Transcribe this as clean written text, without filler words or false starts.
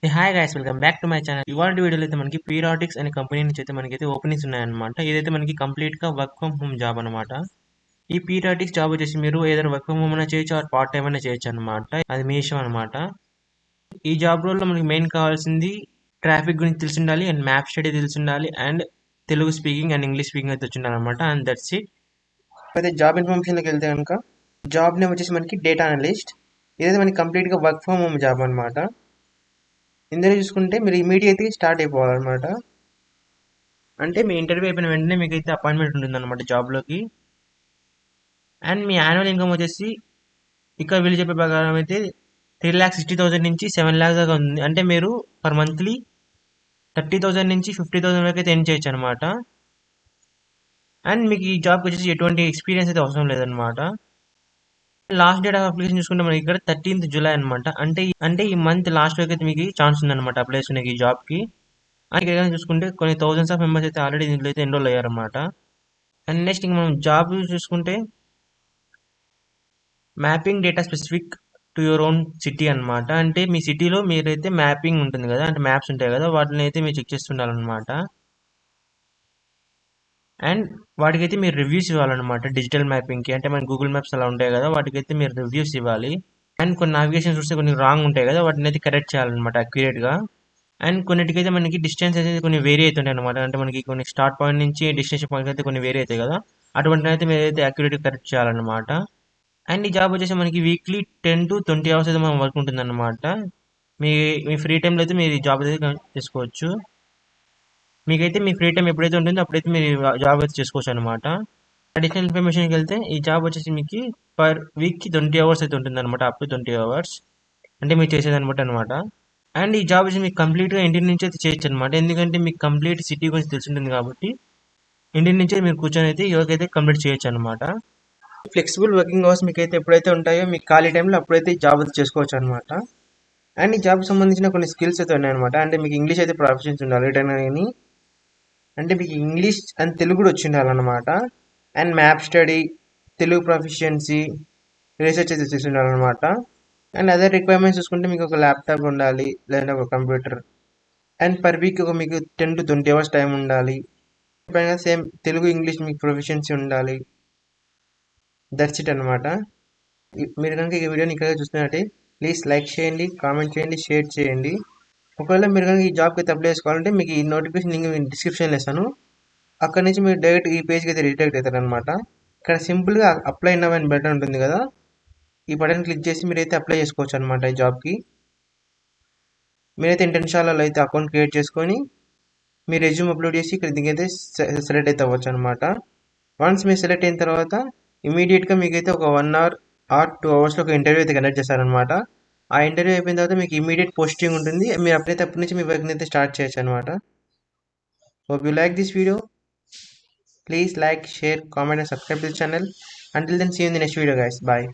Hi guys, welcome back to my channel. ఇవాళ వీడియోలో అయితే మనకి పీరియాడిక్స్ అనే కంపెనీ నుంచి అయితే మనకైతే ఓపెనింగ్స్ ఉన్నాయన్నమాట. ఇదైతే మనకి కంప్లీట్ గా వర్క్ ఫ్రమ్ హోమ్ జాబ్ అనమాట. ఈ పీరియాడిక్స్ జాబ్ వచ్చేసి మీరు ఏదైనా వర్క్ ఫ్రమ్ హోమ్ అయినా చేయొచ్చు, ఆర్ పార్ట్ టైం అయినా చేయొచ్చు అనమాట. అది మీ ఇష్టం అనమాట. ఈ జాబ్ రోల్ లో మనకి మెయిన్ కావాల్సింది ట్రాఫిక్ గురించి తెలిసి ఉండాలి, అండ్ మ్యాప్ స్టడీ తెలిసి ఉండాలి, and Telugu speaking and English speaking అయితే వచ్చి ఉండాలన్నమాట. And that's it. అయితే జాబ్ ఇన్ఫర్మేషన్ లోకి వెళ్తే కనుక జాబ్ నేమ్ వచ్చేసి మనకి డేటా అనలిస్ట్. ఇదైతే మనకి కంప్లీట్ గా వర్క్ ఫ్రమ్ హోమ్ జాబ్ అనమాట. ఇందులో చూసుకుంటే మీరు ఇమీడియట్గా స్టార్ట్ అయిపోవాలన్నమాట. అంటే మీ ఇంటర్వ్యూ అయిపోయిన వెంటనే మీకు అయితే అపాయింట్మెంట్ ఉంటుంది అనమాట జాబ్లోకి. అండ్ మీ యాన్యువల్ ఇన్కమ్ వచ్చేసి ఇక్కడ వీళ్ళు చెప్పే ప్రకారం అయితే 3,60,000 నుంచి 7 lakhs దాకా ఉంది. అంటే మీరు పర్ మంత్లీ 30,000 నుంచి 50,000 వరకు అయితే ఎర్న్ చేయొచ్చు అనమాట. అండ్ మీకు ఈ జాబ్కి వచ్చేసి ఎటువంటి ఎక్స్పీరియన్స్ అయితే అవసరం లేదనమాట. లాస్ట్ డేట్ ఆఫ్ అప్లికేషన్ చూసుకుంటే మనకి ఇక్కడ 13th July అనమాట. అంటే ఈ మంత్ లాస్ట్ వరకు అయితే మీకు ఛాన్స్ ఉందన్నమాట అప్లై చేసుకునే ఈ జాబ్కి. అండ్ ఇక్కడ చూసుకుంటే కొన్ని థౌసండ్స్ ఆఫ్ మెంబర్స్ అయితే ఆల్రెడీ దీంట్లో అయితే ఎన్రోల్ అయ్యారన్నమాట. అండ్ నెక్స్ట్ ఇంక మనం జాబ్ చూసుకుంటే mapping data specific to your own city అన్నమాట. అంటే మీ సిటీలో మీరైతే మ్యాపింగ్ ఉంటుంది కదా, అంటే మ్యాప్స్ ఉంటాయి కదా, వాటిని అయితే మీరు చెక్ చేస్తుండాలన్నమాట. అండ్ వాటికైతే మీరు రివ్యూస్ ఇవ్వాలన్నమాట. డిజిటల్ మ్యాపింగ్కి అంటే మన గూగుల్ మ్యాప్స్ అలా ఉంటాయి కదా, వాటికైతే మీరు రివ్యూస్ ఇవ్వాలి. అండ్ కొన్ని నావిగేషన్ చూస్తే కొన్ని రాంగ్ ఉంటాయి కదా, వాటిని అయితే కరెక్ట్ చేయాలన్నమాట అక్యురేట్గా. అండ్ కొన్నిటికైతే మనకి డిస్టెన్స్ అయితే కొన్ని వేరీ అవుతుంటాయి అనమాట. అంటే మనకి కొన్ని స్టార్ట్ పాయింట్ నుంచి డెస్టినేషన్ పాయింట్ అయితే కొన్ని వేరీ అవుతాయి కదా, అటువంటి అయితే మీరు అయితే అక్యురేట్గా కరెక్ట్ చేయాలన్నమాట. అండ్ ఈ జాబ్ వచ్చేసి మనకి వీక్లీ 10 to 20 hours అయితే మనం వర్క్ ఉంటుంది అనమాట. మీ మీ ఫ్రీ టైంలో అయితే మీరు ఈ జాబ్ అయితే చేసుకోవచ్చు. మీకైతే మీ ఫ్రీ టైం ఎప్పుడైతే ఉంటుందో అప్పుడైతే మీరు జాబ్ అయితే చేసుకోవచ్చు అనమాట. అడిషనల్ ఇన్ఫర్మేషన్కి వెళ్తే ఈ జాబ్ వచ్చేసి మీకు పర్ వీక్కి 20 hours అయితే ఉంటుంది అనమాట. అప్ టు 20 hours అంటే మీరు చేసేది అనమాట. అండ్ ఈ జాబ్ వచ్చి మీకు కంప్లీట్గా ఇంటి నుంచి అయితే చేయొచ్చు అనమాట. ఎందుకంటే మీకు కంప్లీట్ సిటీ గురించి తెలిసి ఉంటుంది కాబట్టి ఇంటి నుంచే మీరు కూర్చొని అయితే యోగా అయితే కంప్లీట్ చేయొచ్చు అనమాట. ఫ్లెక్సిబుల్ వర్కింగ్ అవర్స్ మీకు అయితే ఎప్పుడైతే ఉంటాయో మీకు ఖాళీ టైంలో అప్పుడైతే ఈ జాబ్ అయితే చేసుకోవచ్చు అనమాట. అండ్ ఈ జాబ్కి సంబంధించిన కొన్ని స్కిల్స్ అయితే ఉన్నాయన్నమాట. అంటే మీకు ఇంగ్లీష్ అయితే ప్రొఫిషియన్సీ ఉండాలి రిటర్న్ అని. అంటే మీకు ఇంగ్లీష్ అండ్ తెలుగు కూడా వచ్చి ఉండాలన్నమాట. And map study, Telugu proficiency, research అయితే చేసి ఉండాలన్నమాట. అండ్ అదర్ రిక్వైర్మెంట్స్ చూసుకుంటే మీకు ఒక ల్యాప్టాప్ ఉండాలి, లేదంటే ఒక కంప్యూటర్. అండ్ పర్ వీక్ ఒక మీకు 10 to 20 hours టైం ఉండాలి. పైన సేమ్ తెలుగు ఇంగ్లీష్ మీకు ప్రొఫిషియన్సీ ఉండాలి. దట్స్ ఇట్ అనమాట. మీరు కనుక ఈ వీడియోని ఇక్కడ చూస్తున్నట్టే ప్లీజ్ లైక్ చేయండి, కామెంట్ చేయండి, షేర్ చేయండి. ఒకవేళ మీరు కనుక ఈ జాబ్కి అయితే అప్లై చేసుకోవాలంటే మీకు ఈ నోటిఫికేషన్ లింక్ నేను డిస్క్రిప్షన్లో ఇస్తాను. అక్కడ నుంచి మీరు డైరెక్ట్ ఈ పేజ్కి అయితే రీడైరెక్ట్ అవుతారు అనమాట. ఇక్కడ సింపుల్గా అప్లై నవ్ అని బటన్ ఉంటుంది కదా, ఈ బటన్ క్లిక్ చేసి మీరైతే అప్లై చేసుకోవచ్చు అనమాట ఈ జాబ్కి. మీరైతే ఇంటర్న్షాలలో అయితే అకౌంట్ క్రియేట్ చేసుకొని మీ రెజ్యూమ్ అప్లోడ్ చేసి ఇక్కడ దీనికైతే సెలెక్ట్ అయితే అవ్వచ్చు అనమాట. వన్స్ మీరు సెలెక్ట్ అయిన తర్వాత ఇమీడియట్గా మీకైతే ఒక 1 hour ఆర్ 2 hours ఒక ఇంటర్వ్యూ అయితే కండక్ట్ చేస్తారనమాట. ఆ ఇంటర్వ్యూ అయిపోయిన తర్వాత మీకు ఇమీడియట్ పోస్టింగ్ ఉంటుంది. మీరు అప్పుడైతే అప్పటి నుంచి మీ వర్క్ని అయితే స్టార్ట్ చేయొచ్చు అనమాట. Hope you like this video. Please like, share, comment and subscribe to the channel. Until then, see you in the next video guys. Bye.